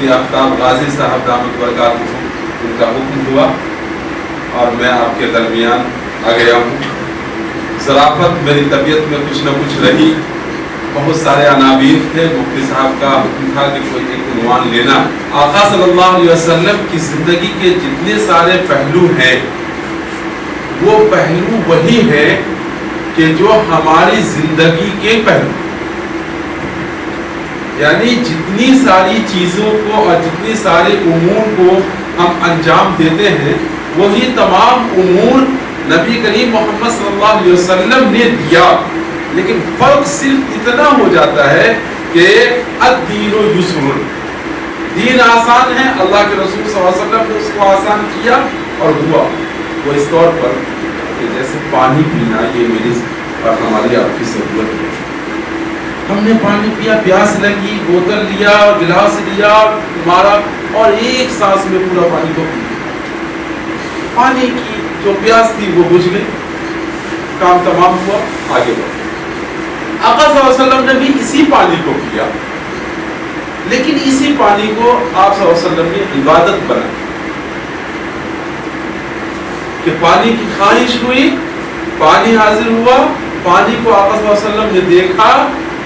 مفتی آفتاب غازی صاحب دامت برکاتہ ان کا حکم ہوا اور میں آپ کے درمیان آ گیا ہوں۔ ظرافت میری طبیعت میں کچھ نہ کچھ رہی، بہت سارے عناوین تھے، مفتی صاحب کا حکم تھا کہ کوئی ایک عنوان لینا۔ آقا صلی اللہ علیہ وسلم کی زندگی کے جتنے سارے پہلو ہیں وہ پہلو وہی ہے کہ جو ہماری زندگی کے پہلو، یعنی جتنی ساری چیزوں کو اور جتنی سارے امور کو ہم انجام دیتے ہیں وہی تمام امور نبی کریم محمد صلی اللہ علیہ وسلم نے دیا، لیکن فرق صرف اتنا ہو جاتا ہے کہ الدین یسر، دین آسان ہے، اللہ کے رسول صلی اللہ علیہ وسلم نے اس کو آسان کیا اور ہوا وہ اس طور پر کہ جیسے پانی پینا یہ میری اور ہماری آپ کی ضرورت ہے، ہم نے پانی پیا، پیاس لگی، بوتل لیا، گلاس لیا، مارا اور ایک سانس میں پورا پانی کو پیا، پانی کی جو پیاس تھی وہ بجھ گئی، کام تمام ہوا، آگے بڑھا۔ آقا صلی اللہ علیہ وسلم نے بھی اسی پانی کو کیا، لیکن اسی پانی کو آپ صلی اللہ علیہ وسلم نے عبادت بنا کہ پانی کی خواہش ہوئی، پانی حاضر ہوا، پانی کو آقا صلی اللہ علیہ وسلم نے دیکھا،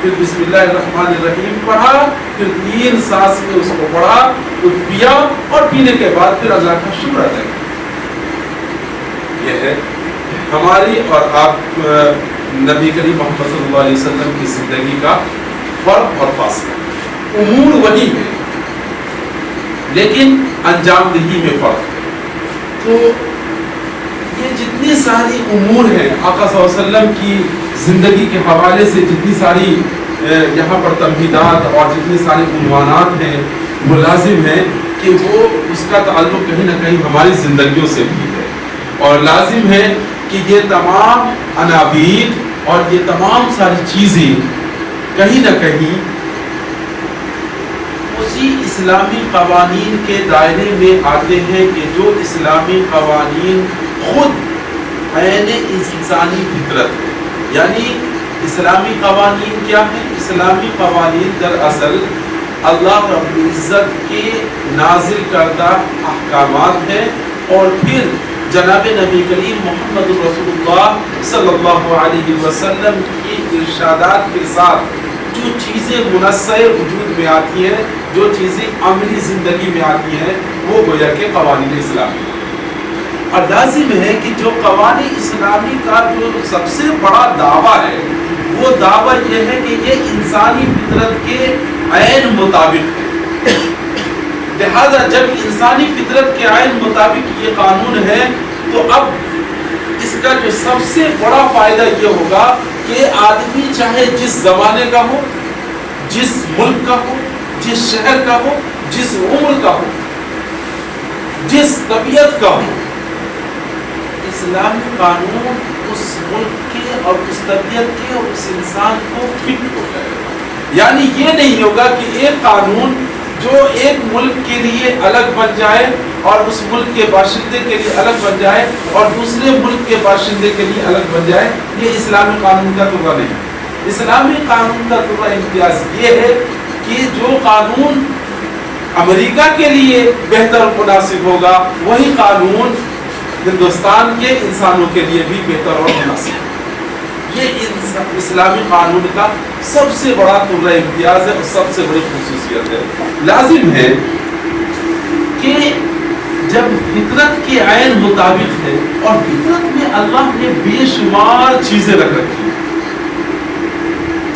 پھر بسم اللہ الرحمن الرحیم پڑھا، پھر 3 سانس میں اس کو پڑھا، پھر پیا اور پینے کے بعد پھر اللہ کا شکر ادا کیا۔ یہ ہے ہماری اور آپ نبی کریم محمد صلی اللہ علیہ وسلم کی زندگی کا فرق اور فاصلہ، امور وہی ہے لیکن انجام دہی میں فرق ہے۔ تو یہ جتنی ساری امور ہیں آقا صلی اللہ علیہ وسلم کی زندگی کے حوالے سے، جتنی ساری یہاں پر تمہیدات اور جتنی ساری عنوانات ہیں، وہ لازم ہے کہ وہ اس کا تعلق کہیں نہ کہیں ہماری زندگیوں سے بھی ہے، اور لازم ہے کہ یہ تمام عناوین اور یہ تمام ساری چیزیں کہیں نہ کہیں اسی اسلامی قوانین کے دائرے میں آتے ہیں کہ جو اسلامی قوانین خود عین انسانی فطرت ہے۔ یعنی اسلامی قوانین کیا ہے؟ اسلامی قوانین دراصل اللہ رب العزت کے نازل کردہ احکامات ہیں، اور پھر جناب نبی کریم محمد رسول اللہ صلی اللہ علیہ وسلم کی ارشادات کے ساتھ جو چیزیں منصع وجود میں آتی ہیں، جو چیزیں عملی زندگی میں آتی ہیں، وہ گویا کہ قوانین اسلامی ہیں۔ اور لازم ہے کہ جو قوانین اسلامی کا جو سب سے بڑا دعویٰ ہے وہ دعویٰ یہ ہے کہ یہ انسانی فطرت کے عین مطابق ہے۔ لہذا جب انسانی فطرت کے عین مطابق یہ قانون ہے تو اب اس کا جو سب سے بڑا فائدہ یہ ہوگا کہ آدمی چاہے جس زمانے کا ہو، جس ملک کا ہو، جس شہر کا ہو، جس عمر کا ہو، جس طبیعت کا ہو، اسلامی قانون اس ملک کے اور اس طبیعت کے اور اس انسان کو فٹ ہو جائے گا۔ یعنی یہ نہیں ہوگا کہ ایک قانون جو ایک ملک کے لیے الگ بن جائے اور اس ملک کے باشندے کے لیے الگ بن جائے اور دوسرے ملک کے باشندے کے لیے الگ بن جائے، یہ اسلامی قانون کا ترجمہ نہیں ہے۔ اسلامی قانون کا ترجمہ امتیاز یہ ہے کہ جو قانون امریکہ کے لیے بہتر مناسب ہوگا وہی قانون ہندوستان کے انسانوں کے لیے بھی بہتر اور مناسب ہے۔ یہ اسلامی قانون کا سب سے بڑا ترجمہ امتیاز ہے اور سب سے بڑی خصوصیت ہے۔ لازم ہے کہ جب فطرت کے عین مطابق ہے، اور فطرت میں اللہ نے بے شمار چیزیں رکھ رکھی ہیں،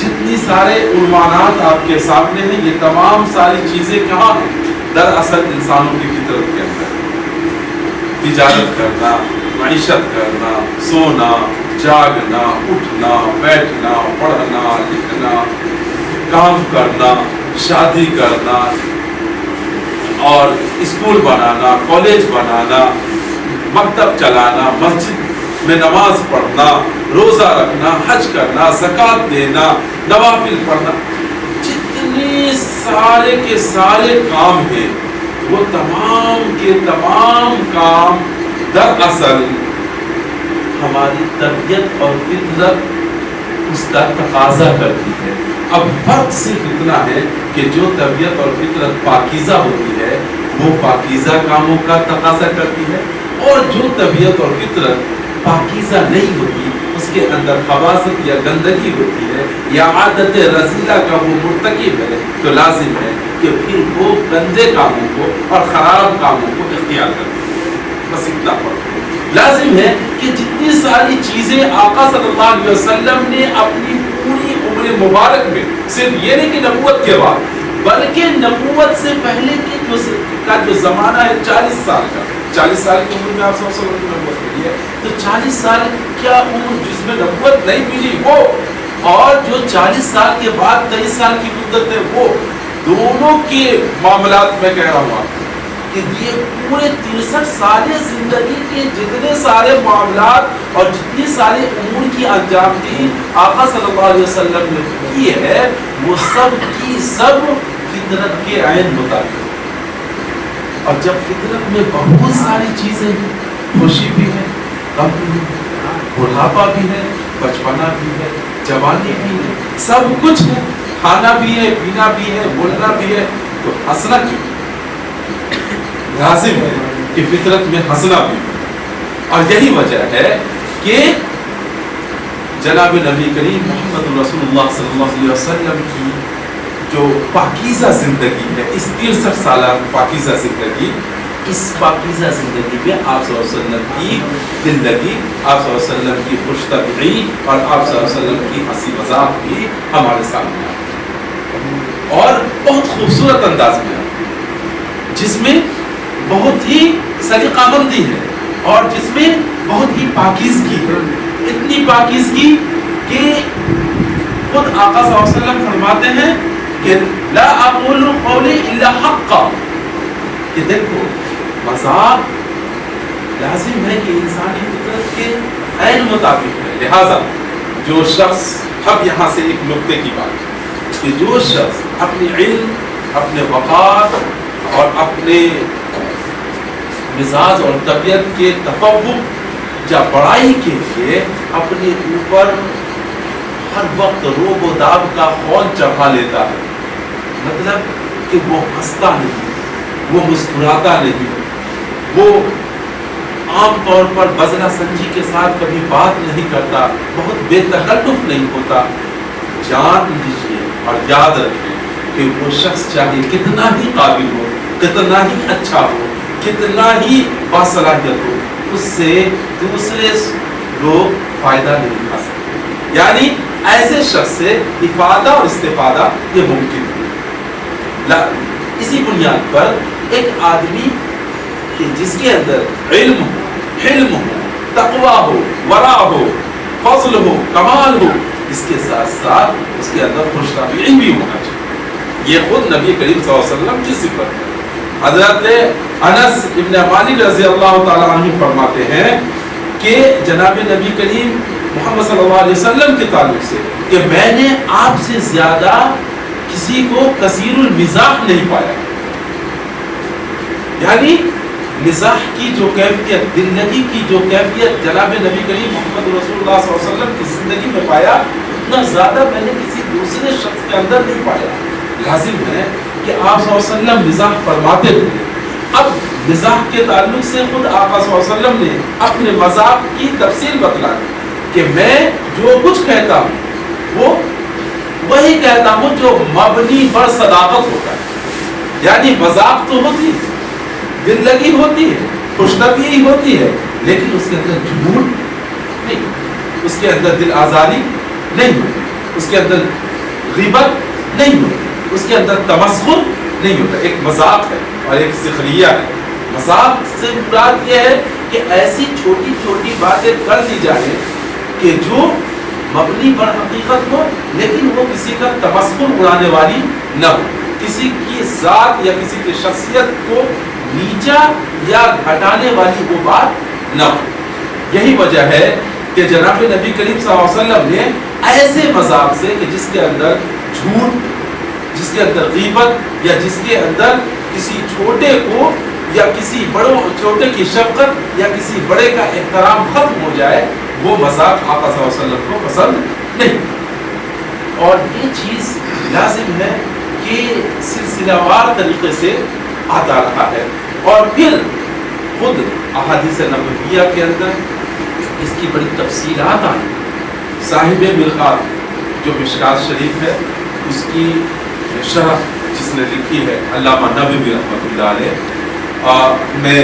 جتنی سارے عنوانات آپ کے سامنے ہیں، یہ تمام ساری چیزیں کہاں ہیں؟ دراصل انسانوں کی فطرت کے اندر۔ تجارت کرنا، معیشت کرنا، سونا، جاگنا، اٹھنا، بیٹھنا، پڑھنا، لکھنا، کام کرنا، شادی کرنا اور اسکول بنانا، کالج بنانا، مکتب چلانا، مسجد میں نماز پڑھنا، روزہ رکھنا، حج کرنا، زکوٰۃ دینا، نوافل پڑھنا، جتنے سارے کے سارے کام ہیں وہ تمام کے تمام کام دراصل ہماری طبیعت اور فطرت اس کا تقاضا کرتی ہے۔ اب فرق صرف اتنا ہے کہ جو طبیعت اور فطرت پاکیزہ ہوتی ہے وہ پاکیزہ کاموں کا تقاضا کرتی ہے، اور جو طبیعت اور فطرت پاکیزہ نہیں ہوتی، اس کے اندر خباثت یا گندگی ہوتی ہے یا عادت رذیلہ کا وہ مرتکب ہے، تو لازم ہے کہ پھر وہ گندے کاموں کو اور خراب کاموں کو اختیار کرے. بس اتنا فرق ہے. لازم ہے کہ جتنی ساری چیزیں آقا صلی اللہ علیہ وسلم نے اپنی پوری عمر مبارک میں، صرف یہ نہیں کہ نبوت کے بعد بلکہ نبوت سے پہلے کا جو زمانہ ہے 40 سال کا، 40 سال کی عمر میں آپ صلی اللہ علیہ وسلم کی نبوت ملی ہے، تو 40 سال کیا عمر جس میں نبوت نہیں ملی وہ، اور جو 40 سال کے بعد 23 سال کی مدت ہے وہ، دونوں کے معاملات میں کہہ رہا ہوں کہ یہ پورے 63 سال زندگی کے جتنے سارے معاملات اور جتنی سارے امور کی انجام دی آقا صلی اللہ علیہ وسلم نے کی ہے، وہ سب کی سب فطرت کے عین مطابق. اور جب فطرت میں بہت ساری چیزیں ہیں، خوشی بھی ہے، غم بھی ہے، بڑھاپا بھی ہے، بچپنا بھی ہے، جوانی بھی ہے، سب کچھ ہے، کھانا بھی ہے، پینا بھی ہے، بولنا بھی ہے، تو ہنسنا کیوں؟ لازم ہے کہ فطرت میں ہنسنا بھی. اور یہی وجہ ہے کہ جناب نبی کریم محمد رسول اللہ صلی اللہ علیہ وسلم کی جو پاکیزہ زندگی ہے، اس 63 سالہ پاکیزہ زندگی، اس پاکیزہ زندگی میں آپ صلی اللہ علیہ وسلم کی زندگی، آپ صلی اللہ علیہ وسلم کی خوش طبعی اور آپ صلی اللہ علیہ وسلم کی ہنسی مذاق بھی ہمارے سامنے آئی، اور بہت خوبصورت انداز میں آئی، جس میں بہت ہی سلیقہ مندی ہے اور جس میں بہت ہی پاکیزگی ہے. اتنی پاکیزگی کہ خود آقا صلی اللہ علیہ وسلم فرماتے ہیں کہ لا اقول قولی الا حقا، کہ دیکھو مذاق لازم ہے کہ انسانی فطرت کے عین مطابق ہے. لہذا جو شخص، اب یہاں سے ایک نقطے کی بات، کہ جو شخص اپنے علم، اپنے وقار اور اپنے مزاج اور طبیعت کے تفوق یا بڑائی کے لیے اپنے اوپر ہر وقت روب و داب کا خول چڑھا لیتا ہے، مطلب کہ وہ ہنستا نہیں، وہ مسکراتا نہیں، وہ عام طور پر بزرہ سنجی کے ساتھ کبھی بات نہیں کرتا، بہت بے تکلف نہیں ہوتا. جان لیجیے اور یاد رکھیں کہ وہ شخص چاہے کتنا ہی قابل ہو، کتنا ہی اچھا ہو، کتنا ہی باصلاحیت ہو، اس سے دوسرے لوگ فائدہ نہیں اٹھا سکتے. یعنی ایسے شخص سے افادہ اور استفادہ یہ ممکن ہے. اسی بنیاد پر ایک آدمی کہ جس کے اندر علم ہو، حلم ہو، تقویٰ ہو، ورع ہو، فضل ہو، کمال ہو، اس کے ساتھ ساتھ اس کے اندر خوش طبعی بھی ہونا چاہیے. یہ خود نبی کریم صلی اللہ علیہ وسلم کی صفت ہے. حضرت انس ابن مالک رضی اللہ تعالیٰ عنہ فرماتے ہیں کہ جناب نبی کریم محمد صلی اللہ علیہ وسلم کے تعلق سے کہ میں نے آپ سے زیادہ کسی کو کثیر المزاح نہیں پایا. یعنی مزاح کی جو کیفیت، دل لگی کی جو کیفیت جناب نبی کریم محمد رسول اللہ صلی اللہ علیہ وسلم کی زندگی میں پایا، اتنا زیادہ میں نے کسی دوسرے شخص کے اندر نہیں پایا. لازم ہے کہ آپ صلی اللہ علیہ وسلم مزاح فرماتے تھے. اب مزاح کے تعلق سے خود آقا صلی اللہ علیہ وسلم نے اپنے مذاق کی تفصیل بتلائی کہ میں جو کچھ کہتا ہوں وہ وہی کہتا ہوں جو مبنی بر صداقت ہوتا ہے. یعنی مذاق تو ہوتی ہے، دل لگی ہوتی ہے، خوش طبعی ہوتی ہے، لیکن اس کے اندر جھوٹ نہیں، اس کے اندر دل آزاری نہیں ہوتی، اس کے اندر غیبت نہیں ہوتی، اس کے اندر تمسخر نہیں ہوتا. ایک مذاق ہے اور ایک سخریہ ہے. مذاق سے مراد یہ ہے کہ ایسی چھوٹی چھوٹی باتیں کر دی جائیں کہ جو مبنی پر حقیقت ہو، لیکن وہ کسی کا تمسخر اڑانے والی نہ ہو، کسی کی ذات یا کسی کی شخصیت کو نیچا یا گھٹانے والی وہ بات نہ ہو. یہی وجہ ہے کہ جناب نبی کریم صلی اللہ علیہ وسلم نے ایسے مذاق سے کہ جس کے اندر جھوٹ، جس کے اندر غیبت، یا جس کے اندر کسی چھوٹے کو یا کسی چھوٹے کی شفقت یا کسی بڑے کا احترام ختم ہو جائے، وہ مذاق آقا صلی اللہ علیہ وسلم کو پسند نہیں. اور یہ چیز لازم ہے کہ سلسلہ وار طریقے سے آتا رہا ہے. اور پھر خود احادیث نبویہ کے اندر اس کی بڑی تفصیلات آئی. صاحب مرقات جو مشکات شریف ہے اس کی شرح جس نے لکھی ہے علامہ نووی رحمۃ اللہ علیہ، میں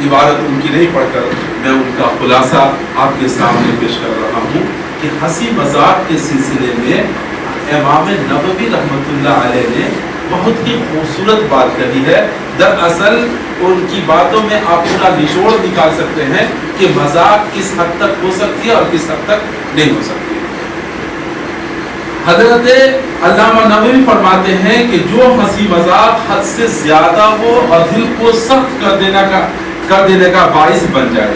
عبارت ان کی نہیں پڑھ کر میں ان کا خلاصہ آپ کے سامنے پیش کر رہا ہوں کہ ہنسی مذاق کے سلسلے میں امام نووی رحمۃ اللہ علیہ نے بہت ہی خوبصورت بات کہی ہے. دراصل ان کی باتوں میں آپ پورا نچوڑ نکال سکتے ہیں کہ مذاق کس حد تک ہو سکتی ہے اور کس حد تک نہیں ہو سکتی. حضرت علامہ نووی فرماتے ہیں کہ جو ہنسی مذاق حد سے زیادہ ہو اور دل کو سخت کر دینے کا باعث بن جائے،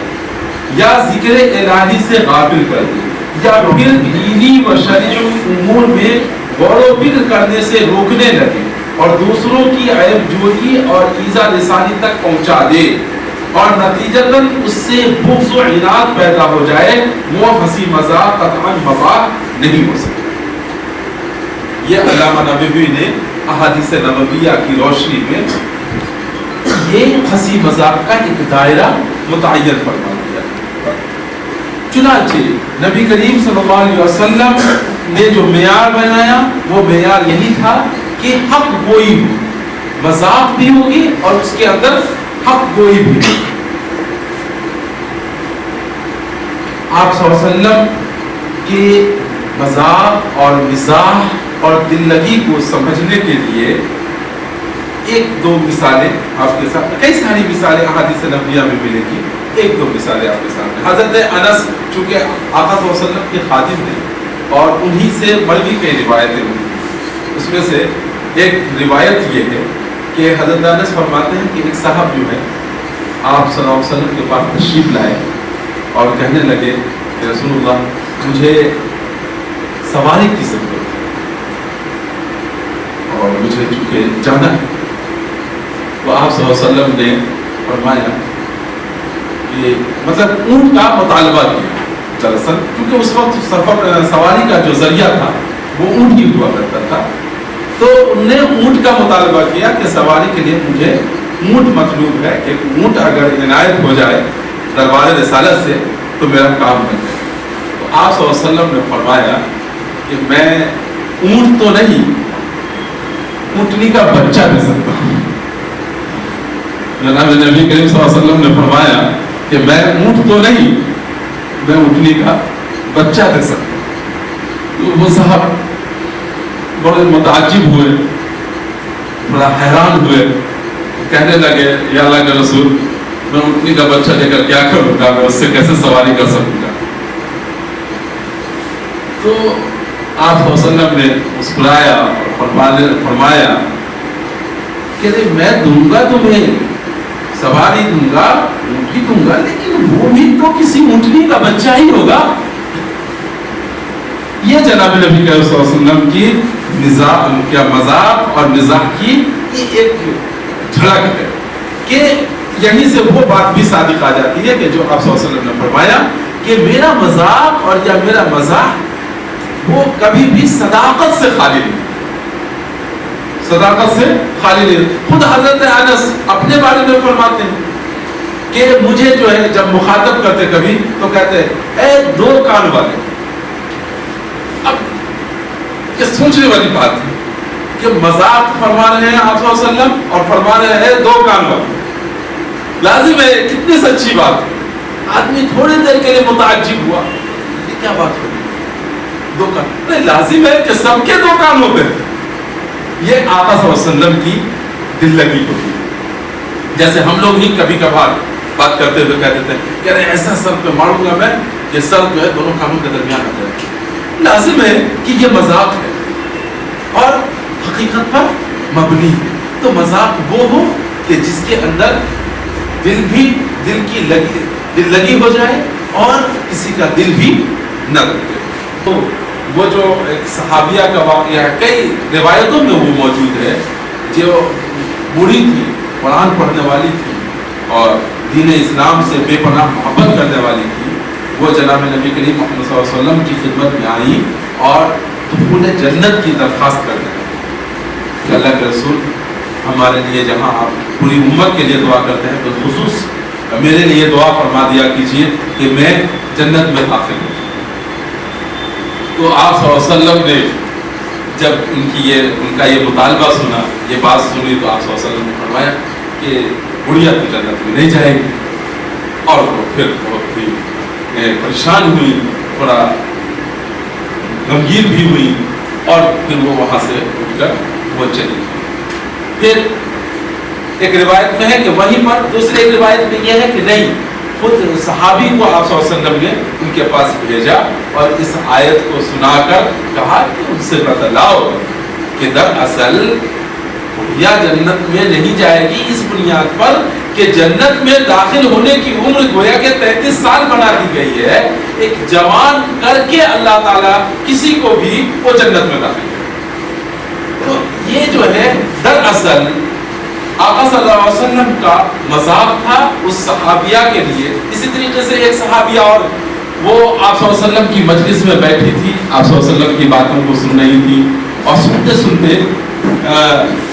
یا ذکر الہی سے غافل کر دے، یا پھر دینی و شرعی امور میں غور و فکر کرنے سے روکنے لگے اور دوسروں کی عیب جوئی اور ایذا رسانی تک پہنچا دے اور نتیجتاً اس سے بغض و عناد پیدا ہو جائے، وہ ہنسی مذاق قطعاً مباح نہیں ہو سکتا. یہ علامہ نووی نے احادیث نبویہ کی روشنی میں یہ ہنسی مذاق کا ایک دائرہ متعین فرما دیا. چنانچہ نبی کریم صلی اللہ علیہ وسلم نے جو معیار بنایا وہ معیار یہی تھا کہ حق گوئی ہو، مذاق بھی ہوگی اور اس کے اندر حق گوئی بھی ہوگی. آپ صلی اللہ علیہ وسلم کے مذاق اور مزاح اور دل لگی کو سمجھنے کے لیے ایک دو مثالیں آپ کے ساتھ، کئی ساری مثالیں احادیث نبویہ میں ملے گی، ایک دو مثالیں آپ کے سامنے. حضرت انس چونکہ آقا صلی اللہ علیہ وسلم کے خادم ہیں اور انہی سے مروی کئی روایتیں ہوئی، اس میں سے ایک روایت یہ ہے کہ حضرت انس فرماتے ہیں کہ ایک صاحب جو ہے آپ صلی اللہ علیہ وسلم کے پاس تشریف لائے اور کہنے لگے کہ رسول اللہ مجھے سواری کی ضرورت ہے اور مجھے چونکہ جانا ہے. تو آپ صلی اللہ علیہ وسلم نے فرمایا کہ مطلب اونٹ کا مطالبہ کیا. دراصل کیونکہ اس وقت سواری کا جو ذریعہ تھا وہ اونٹ ہی ہوا کرتا تھا، تو انہوں نے اونٹ کا مطالبہ کیا کہ سواری کے لیے مجھے اونٹ مطلوب ہے، ایک اونٹ اگر عنایت ہو جائے دربار رسالت سے تو میرا کام بن جائے. تو آپ صلی اللہ علیہ وسلم نے فرمایا کہ میں اونٹ تو نہیں، اونٹنی کا بچہ دے سکتا ہوں. جناب نبی کریم صلی اللہ علیہ وسلم نے فرمایا کہ میں اونٹ تو نہیں، میں اونٹنی کا بچہ دے سکتا ہوں. تو وہ صاحب بڑے متعجب ہوئے، بڑا حیران ہوئے، کہنے لگے یا اللہ کے رسول میں اونٹنی کا بچہ لے کر کیا کروں گا، میں اس سے کیسے سواری کر سکوں گا. تو آپ صلی اللہ علیہ وسلم نے مسکرایا اور فرمایا کہ میں دوں گا تمہیں سواری دوں گا، اونٹنی دوں گا، لیکن وہ بھی تو کسی اونٹنی کا بچہ ہی ہوگا. یہ جناب نبی صلی اللہ علیہ وسلم کی مذاق اور مزاح کی ایک جھلک ہے کہ یہیں سے وہ بات بھی صادق آ جاتی ہے کہ جو آپ صلی اللہ علیہ وسلم نے فرمایا کہ میرا مذاق اور یا میرا مزاح وہ کبھی بھی صداقت سے خالی نہیں، صداقت سے خالی نہیں. خود حضرت انس اپنے بارے میں فرماتے ہیں کہ مجھے جو ہے جب مخاطب کرتے کبھی تو کہتے اے دو کان والے. اب یہ سوچنے والی بات ہے کہ مذاق فرما رہے ہیں آپ صلی اللہ علیہ وسلم اور فرما رہے ہیں دو کان والے. لازم ہے کتنی سچی بات ہے. آدمی تھوڑی دیر کے لیے متعجب ہوا، یہ کیا بات ہوئی دو کان؟ نہیں، لازم ہے کہ سب کے دو کان ہوتے ہیں. یہ آقا صلی اللہ علیہ وسلم کی دل لگی ہوتی ہے. جیسے ہم لوگ ہی کبھی کبھار بات کرتے ہوئے کہہ دیتے ہیں کہ ارے ایسا سر پہ ماروں گا میں کہ سر جو ہے دونوں کانوں کے درمیان آ جائے. لازم ہے کہ یہ مذاق ہے اور حقیقت پر مبنی ہے. تو مذاق وہ ہو کہ جس کے اندر دل لگی ہو جائے اور کسی کا دل بھی نہ لگے. تو وہ جو ایک صحابیہ کا واقعہ ہے، کئی روایتوں میں وہ موجود ہے، جو بوڑھی تھی، قرآن پڑھنے والی تھی اور دین اسلام سے بے پناہ محبت کرنے والی تھی. وہ جناب نبی کریم محمد صلی اللہ علیہ وسلم کی خدمت میں آئی اور تو انہیں جنت کی درخواست کرنے لگے کہ اللہ کے رسول ہمارے لیے جہاں آپ پوری امت کے لیے دعا کرتے ہیں تو خصوص میرے لیے دعا فرما دیا کیجیے کہ میں جنت میں داخل ہوں. تو آپ صلی اللہ علیہ وسلم نے جب ان کا یہ مطالبہ سنا، یہ بات سنی، تو آپ صلی اللہ علیہ وسلم نے فرمایا کہ بڑھیا تو جنت میں نہیں جائے گی. اور وہ پھر بہت ہی پریشان ہوئی، تھوڑا غمگین بھی ہوئی، اور پھر وہ وہاں سے اٹھ کر وہ چلی. پھر ایک روایت میں ہے کہ وہیں پر، دوسری ایک روایت میں یہ ہے کہ نہیں، خود صحابی کو آپ صلی اللہ علیہ وسلم نے ان کے پاس بھیجا اور اس آیت کو سنا کر کہا کہ ان سے بتلاؤ کہ دراصل یا جنت میں نہیں جائے گی اس بنیاد پر کہ جنت میں داخل ہونے کی عمر گویا کہ 33 سال بنا دی گئی ہے. ایک جوان کر کے اللہ تعالیٰ کسی کو بھی وہ جنت میں داخل کرے. تو یہ جو ہے دراصل آقا صلی اللہ علیہ وسلم کا مذاق تھا اس صحابیہ کے لیے. اسی طریقے سے ایک صحابیہ اور وہ آپ صلی اللہ علیہ وسلم کی مجلس میں بیٹھی تھی، آپ صلی اللہ علیہ وسلم کی باتوں کو سن رہی تھی، اور سنتے سنتے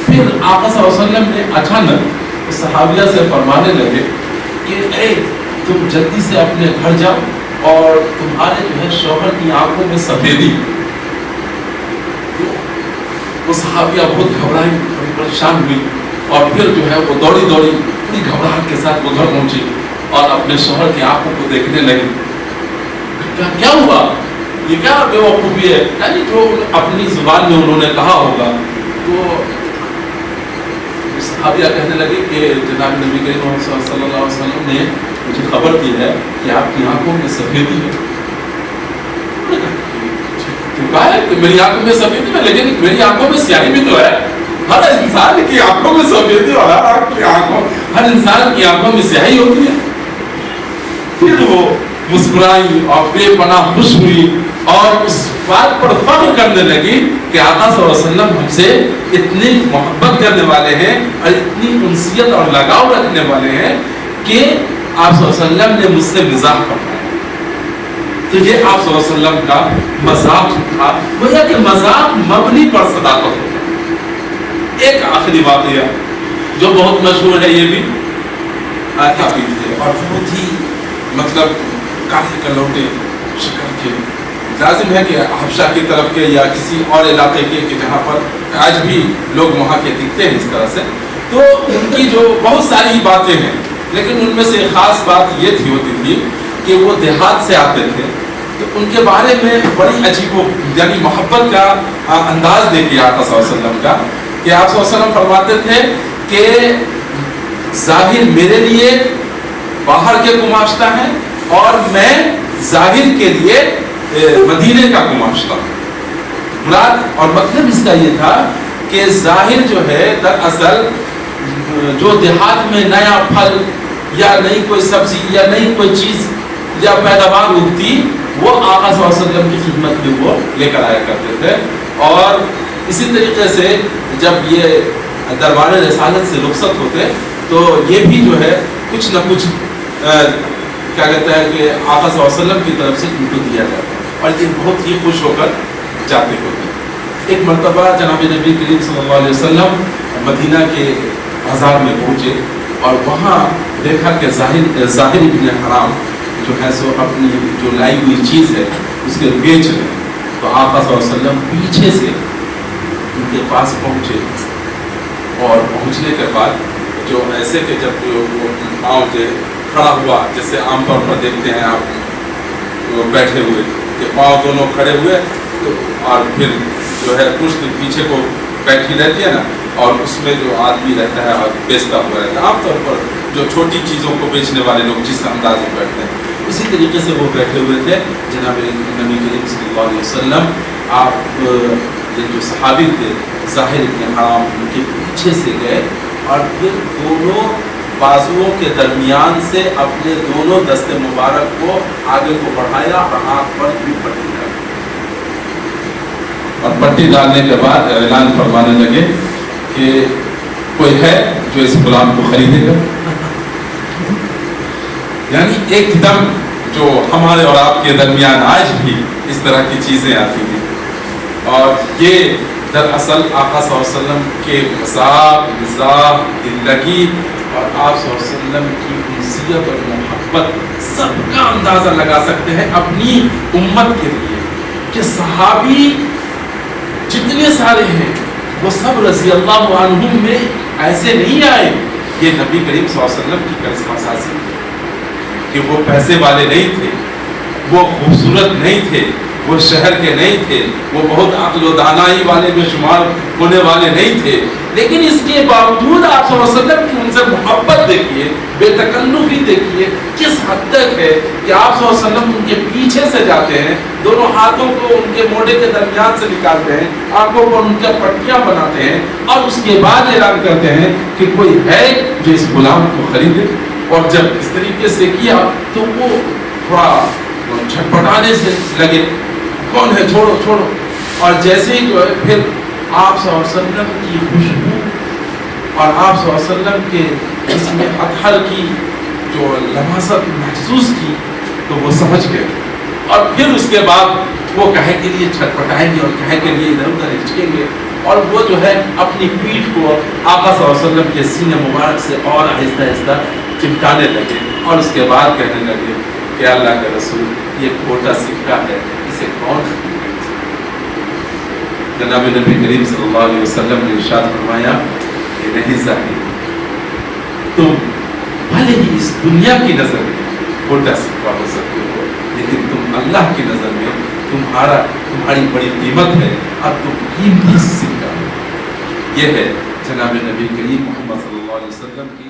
پھر آقا صلی اللہ علیہ وسلم نے اچانک اس صحابیہ سے فرمانے لگے کہ اے تم جلدی سے اپنے گھر جاؤ اور تمہارے جو ہے شوہر کی آنکھوں میں سفیدی. وہ صحابیہ بہت گھبرائی، بڑی پریشان ہوئی، اور پھر جو ہے وہ دوڑی پوری گھبراہٹ کے ساتھ وہ گھر پہنچی اور اپنے شوہر کی آنکھوں کو دیکھنے لگی. کیا ہوا، یہ کیا بے وقوفی ہے، یعنی جو اپنی زبان میں انہوں نے کہا ہوگا. تو صحابیہ کہنے لگے کہ جناب نبی کریم صلی اللہ علیہ وسلم نے مجھے خبر دی ہے کہ آپ کی آنکھوں میں سفیدی ہے. کہا ہے کہ میری آنکھوں میں سفیدی ہے، لیکن میری آنکھوں میں سیاہی بھی تو ہے. ہر انسان کی آنکھوں میں سفیدی اور ہر انسان کی آنکھوں میں سیاہی ہوتی ہے. پھر وہ مسکرائی اور بے پناہ خوش ہوئی اور اس بات پر فخر کرنے لگی کہ آقا صلی اللہ علیہ وسلم ہم سے اتنی محبت کرنے والے ہیں اور اتنی انسیت اور لگاؤ رکھنے والے ہیں کہ آپ صلی اللہ علیہ وسلم نے مجھ سے مزاح فرمایا. تو یہ آپ صلی اللہ علیہ وسلم کا مذاق تھا، گویا کہ مذاق مبنی پر صداقت ہوتا. ایک آخری واقعہ جو بہت مشہور ہے، یہ بھی کافی تھے اور بہت ہی مطلب کافی کلوٹے شکل کے. لازم ہے کہ حبشہ کی طرف کے یا کسی اور علاقے کے کہ جہاں پر آج بھی لوگ وہاں کے دکھتے ہیں اس طرح سے. تو ان کی جو بہت ساری باتیں ہیں، لیکن ان میں سے ایک خاص بات یہ ہوتی تھی کہ وہ دیہات سے آتے تھے. تو ان کے بارے میں بڑی عجیب یعنی محبت کا انداز دیکھیے آقا صلی اللہ علیہ وسلم کا کہ آپ صلی اللہ علیہ وسلم فرماتے تھے کہ ظاہر میرے لیے باہر کے گماشتہ ہے اور میں ظاہر کے لیے مدینے کا گماشتہ ہوں. مراد اور مطلب اس کا یہ تھا کہ ظاہر جو ہے دراصل جو دیہات میں نیا پھل یا نئی کوئی سبزی یا نئی کوئی چیز یا پیداوار اگتی، وہ آقا صلی اللہ علیہ وسلم کی خدمت میں وہ لے کر آیا کرتے تھے. اور اسی طریقے سے جب یہ دربار رسالت سے رخصت ہوتے تو یہ بھی جو ہے کچھ نہ کچھ کیا کہتا ہے کہ آقا صلی اللہ علیہ وسلم کی طرف سے ان کو دیا جاتا ہے اور یہ بہت ہی خوش ہو کر جاتے ہوتے. ایک مرتبہ جناب نبی کریم صلی اللہ علیہ وسلم مدینہ کے بازار میں پہنچے اور وہاں دیکھا کہ ظاہر ابن حرام جو ہے سو اپنی جو لائی ہوئی چیز ہے اس کے بیچ رہے. تو آقا صلی اللہ علیہ وسلم پیچھے سے ان کے پاس پہنچے اور پہنچنے کے بعد جو ایسے کہ جب وہ پاؤں سے کھڑا ہوا، جیسے عام طور پر دیکھتے ہیں آپ بیٹھے ہوئے کہ پاؤں دونوں کھڑے ہوئے اور پھر جو ہے پشت پیچھے کو بیٹھی رہتی ہے نا، اور اس میں جو آدمی رہتا ہے اور بیچتا ہوا رہتا ہے. عام طور پر جو چھوٹی چیزوں کو بیچنے والے لوگ جس انداز میں بیٹھتے ہیں اسی طریقے سے وہ بیٹھے ہوئے تھے. جناب نبی کریم صلی اللہ علیہ وسلم آپ یہ جو صحابی تھے ظاہر ابن حرام ان کے پیچھے سے گئے اور پھر دونوں بازوؤں کے درمیان سے اپنے دونوں دست مبارک کو آگے کو بڑھایا اور آنکھ پر بھی پٹی ڈالی. اور پٹی ڈالنے کے بعد اعلان فرمانے لگے کہ کوئی ہے جو اس غلام کو خریدے گا. یعنی ایک دم جو ہمارے اور آپ کے درمیان آج بھی اس طرح کی چیزیں آتی ہیں. اور یہ دراصل آقا صلی اللہ علیہ وسلم کے مذاق، مزاح، دل لگی اور آپ صلی اللہ علیہ وسلم کی انسیت اور محبت سب کا اندازہ لگا سکتے ہیں اپنی امت کے لیے کہ صحابی جتنے سارے ہیں وہ سب رضی اللہ عنہم میں ایسے نہیں آئے. یہ نبی کریم صلی اللہ علیہ وسلم کی کرشمہ سازی کہ وہ پیسے والے نہیں تھے، وہ خوبصورت نہیں تھے، وہ شہر کے نہیں تھے، وہ بہت عقل و دانائی والے میں شمار ہونے والے نہیں تھے، لیکن اس کے باوجود آپ صلی اللہ علیہ وسلم کی ان سے محبت دیکھیے، بے تکلفی دیکھیے کس حد تک ہے کہ آپ صلی اللہ علیہ وسلم ان کے پیچھے سے جاتے ہیں، دونوں ہاتھوں کو ان کے موڈے کے درمیان سے نکالتے ہیں، آنکھوں پر ان کے پٹیاں بناتے ہیں اور اس کے بعد اعلان کرتے ہیں کہ کوئی ہے جو اس غلام کو خریدے. اور جب اس طریقے سے کیا تو وہ تھوڑا چھٹپٹانے سے لگے، کون ہے، چھوڑو چھوڑو. اور جیسے ہی جو ہے پھر آپ صلی اللہ علیہ وسلم کی خوشبو اور آپ صلی اللہ علیہ وسلم کے اس میں اطہر کی جو لماست محسوس کی تو وہ سمجھ گئے. اور پھر اس کے بعد وہ کہے کے لیے چھٹپٹائیں گے اور کہے کے لیے ادھر ادھر ہچکیں گے اور وہ جو ہے اپنی پیٹھ کو آقا صلی اللہ علیہ وسلم کے سینے مبارک سے اور آہستہ آہستہ چمٹانے لگے اور اس کے بعد کہنے لگے کہ اللہ کے رسول یہ کھوٹا سکہ ہے، اسے کون خریدے. جناب نبی کریم صلی اللہ علیہ وسلم نے ارشاد فرمایا کہ نہیں صاحب، تم بھلے ہی اس دنیا کی نظر میں کھوٹا سکہ ہو سکتے ہو لیکن تم اللہ کی نظر میں تمہاری بڑی قیمت ہے اور تم قیمتی سکہ ہو. یہ ہے جناب نبی کریم محمد صلی اللہ علیہ وسلم کی